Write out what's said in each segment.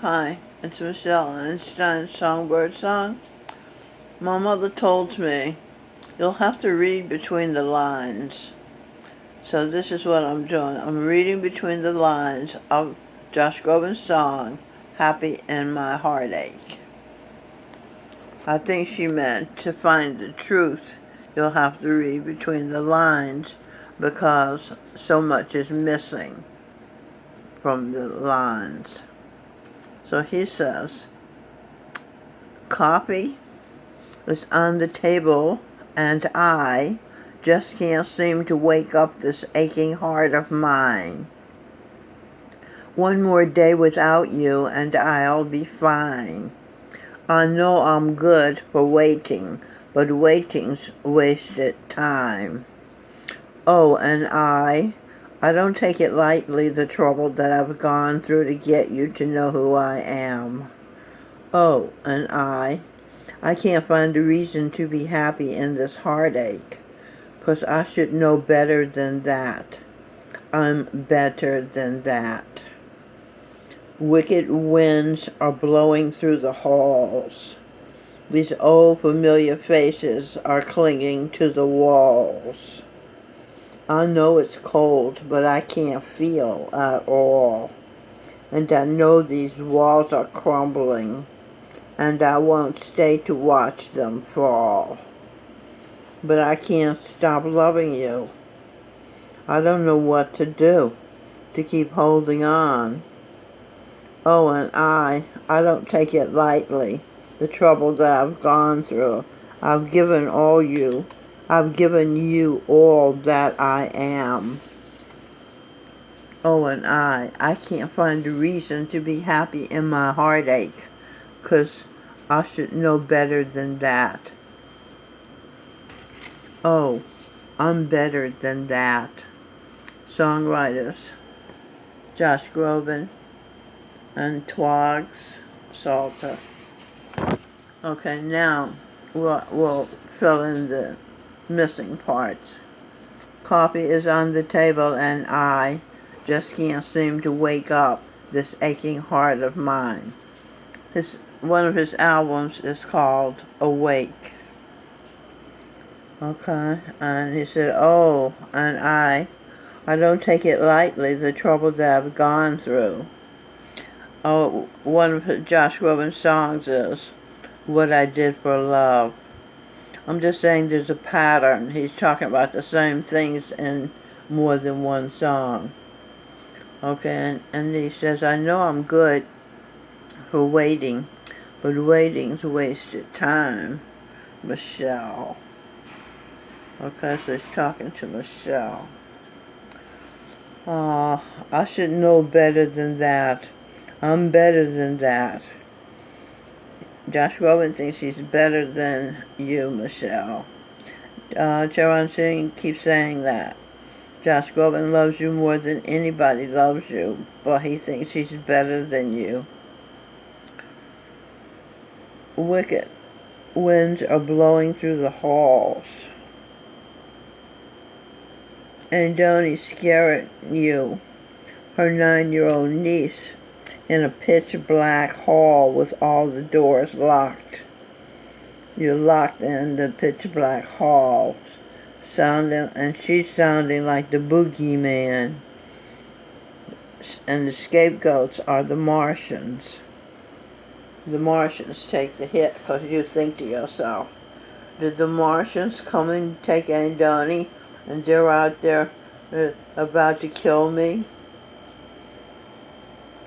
Hi, it's Michelle Einstein's Songbird Song. My mother told me you'll have to read between the lines. So this is what I'm doing. I'm reading between the lines of Josh Groban's song, Happy in My Heartache. I think she meant to find the truth, you'll have to read between the lines because so much is missing from the lines. So he says, coffee is on the table and I just can't seem to wake up this aching heart of mine. One more day without you and I'll be fine. I know I'm good for waiting, but waiting's wasted time. Oh, and I don't take it lightly, the trouble that I've gone through to get you to know who I am. Oh, and I can't find a reason to be happy in this heartache, 'cause I should know better than that. I'm better than that. Wicked winds are blowing through the halls. These old familiar faces are clinging to the walls. I know it's cold, but I can't feel at all. And I know these walls are crumbling, and I won't stay to watch them fall. But I can't stop loving you. I don't know what to do to keep holding on. Oh, and I don't take it lightly, the trouble that I've gone through. I've given you all that I am. Oh, and I can't find a reason to be happy in my heartache, 'cause I should know better than that. Oh, I'm better than that. Songwriters, Josh Groban and Twags Salter. Okay, now we'll fill in the missing parts. Coffee is on the table and I just can't seem to wake up this aching heart of mine. One of his albums is called Awake. Okay, and he said, oh, and I don't take it lightly, the trouble that I've gone through. Oh, one of Josh Groban's songs is What I Did for Love. I'm just saying there's a pattern. He's talking about the same things in more than one song. Okay, and he says, I know I'm good for waiting, but waiting's wasted time. Michelle. Okay, so he's talking to Michelle. I should know better than that. I'm better than that. Josh Groban thinks he's better than you, Michelle. Charan Singh keeps saying that. Josh Groban loves you more than anybody loves you, but he thinks he's better than you. Wicked winds are blowing through the halls. And Donnie scaring you, her 9-year-old niece, in a pitch-black hall with all the doors locked. You're locked in the pitch-black hall, and she's sounding like the boogeyman. And the scapegoats are the Martians. The Martians take the hit because you think to yourself, did the Martians come and take Andoni and they're out there about to kill me?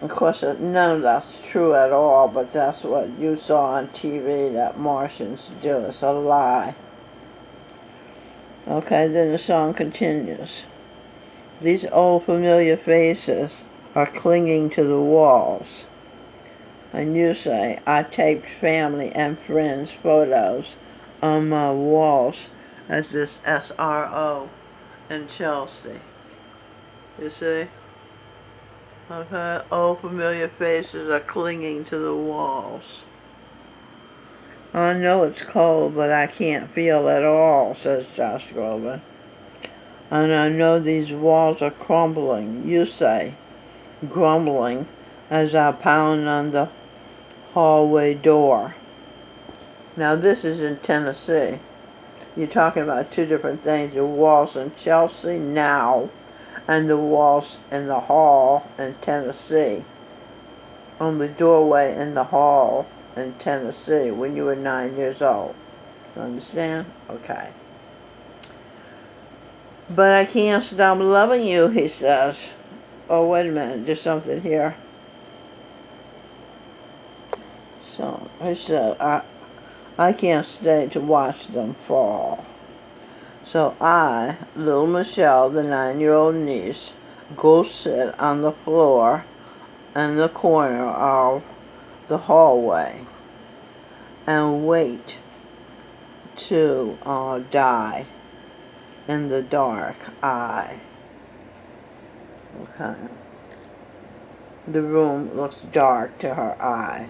Of course, none of that's true at all, but that's what you saw on TV that Martians do. It's a lie. Okay, then the song continues. These old familiar faces are clinging to the walls. And you say, I taped family and friends' photos on my walls at this SRO in Chelsea. You see? Okay, old familiar faces are clinging to the walls. I know it's cold, but I can't feel at all, says Josh Groban. And I know these walls are crumbling, you say, grumbling, as I pound on the hallway door. Now this is in Tennessee. You're talking about two different things. The walls in Chelsea now and the walls in the hall in Tennessee. On the doorway in the hall in Tennessee when you were 9 years old. Understand? Okay. But I can't stop loving you, he says. Oh, wait a minute. There's something here. So, he said, I can't stay to watch them fall. So I, little Michelle, the 9-year-old niece, go sit on the floor in the corner of the hallway and wait to die in the dark. Okay. The room looks dark to her eye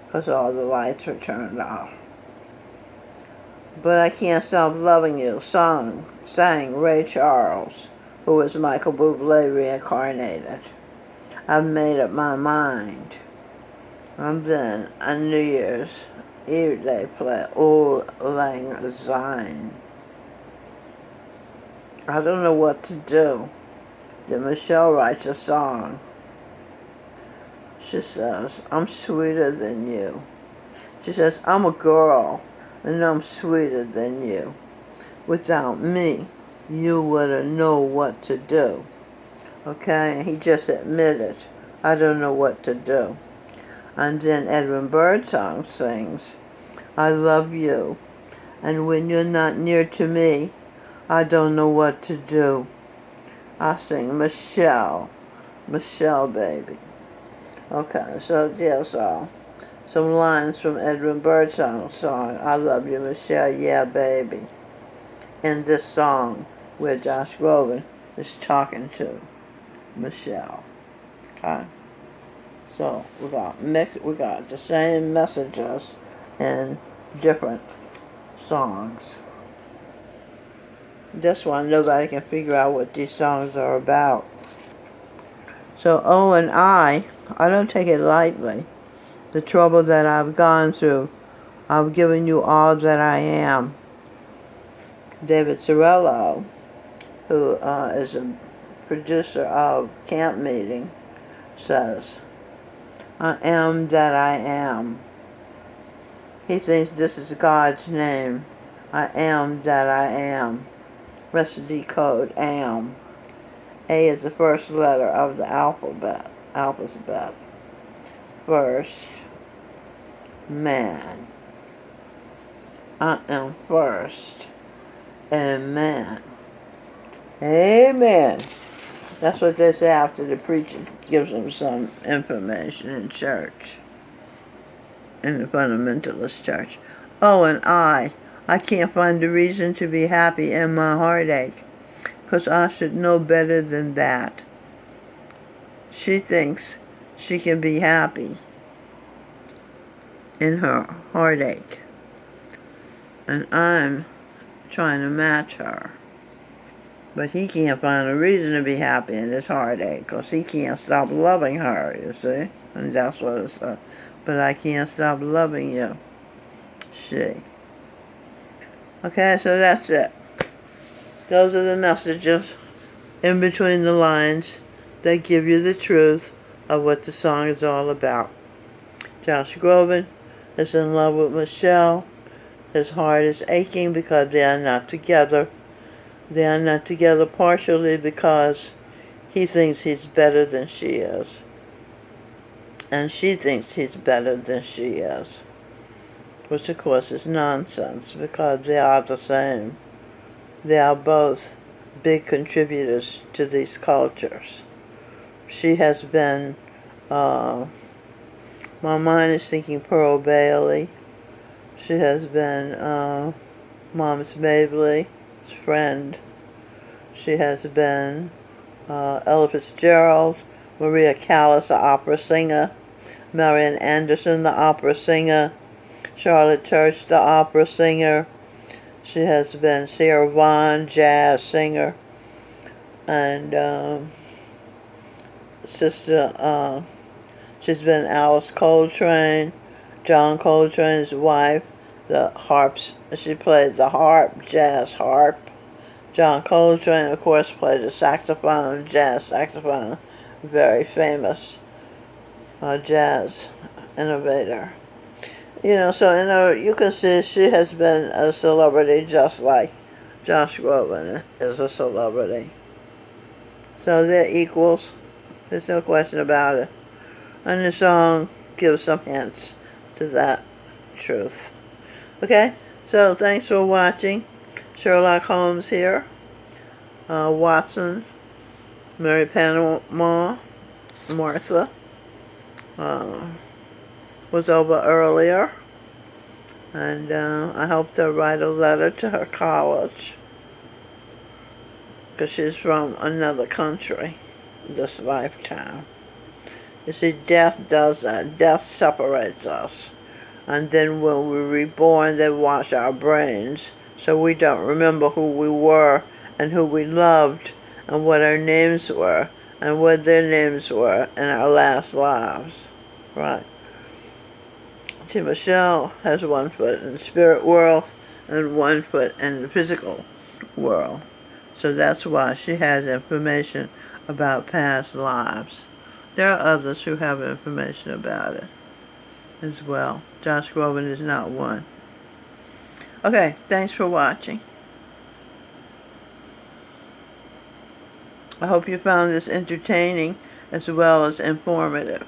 because all the lights were turned off. But I can't stop loving you, sang Ray Charles, who was Michael Bublé reincarnated. I've made up my mind. And then on New Year's Eve they play Auld Lang Syne. I don't know what to do. Then Michelle writes a song. She says, I'm sweeter than you. She says, I'm a girl and I'm sweeter than you. Without me, you wouldn't know what to do. Okay? He just admitted, I don't know what to do. And then Edwin Birdsong sings, I love you, and when you're not near to me, I don't know what to do. I sing Michelle, Michelle baby. Okay, so there's some lines from Edwin Birdsong's song, I love you, Michelle, yeah baby. In this song where Josh Groban is talking to Michelle. Okay? So we got the same messages in different songs. This one, nobody can figure out what these songs are about. So, oh, and I don't take it lightly. The trouble that I've gone through, I've given you all that I am. David Cirillo, who is a producer of Camp Meeting, says, I am that I am. He thinks this is God's name. I am that I am. Recipe code AM. A is the first letter of the alphabet. First man. I am first and man. Amen. That's what they say after the preacher gives them some information in church, in the fundamentalist church. Oh, and I can't find a reason to be happy in my heartache, 'cause I should know better than that. She thinks she can be happy in her heartache, and I'm trying to match her. But he can't find a reason to be happy in his heartache, 'cause he can't stop loving her, you see? And that's what it's but I can't stop loving you. She. Okay, so that's it. Those are the messages in between the lines that give you the truth of what the song is all about. Josh Groban is in love with Michelle. His heart is aching because they are not together. They are not together partially because he thinks he's better than she is. And she thinks he's better than she is. Which of course is nonsense because they are the same. They are both big contributors to these cultures. She has been, my mind is thinking Pearl Bailey. She has been Moms Mabley's friend. She has been Ella Fitzgerald, Maria Callas, the opera singer, Marian Anderson, the opera singer, Charlotte Church, the opera singer. She has been Sarah Vaughan, jazz singer, and sister, she's been Alice Coltrane, John Coltrane's wife, the harps. She played the harp, jazz harp. John Coltrane, of course, played the saxophone, jazz saxophone. Very famous jazz innovator. So you can see she has been a celebrity just like Josh Groban is a celebrity. So they're equals. There's no question about it. And the song gives some hints to that truth. Okay? So thanks for watching. Sherlock Holmes here. Watson, Mary Panama, Martha was over earlier. And I hope to write a letter to her college, because she's from another country this lifetime. You see, death does that. Death separates us. And then when we're reborn, they wash our brains, so we don't remember who we were and who we loved and what our names were and what their names were in our last lives. Right. See, Michelle has one foot in the spirit world and one foot in the physical world. So that's why she has information about past lives. There are others who have information about it as well. Josh Groban is not one. Okay, thanks for watching. I hope you found this entertaining as well as informative.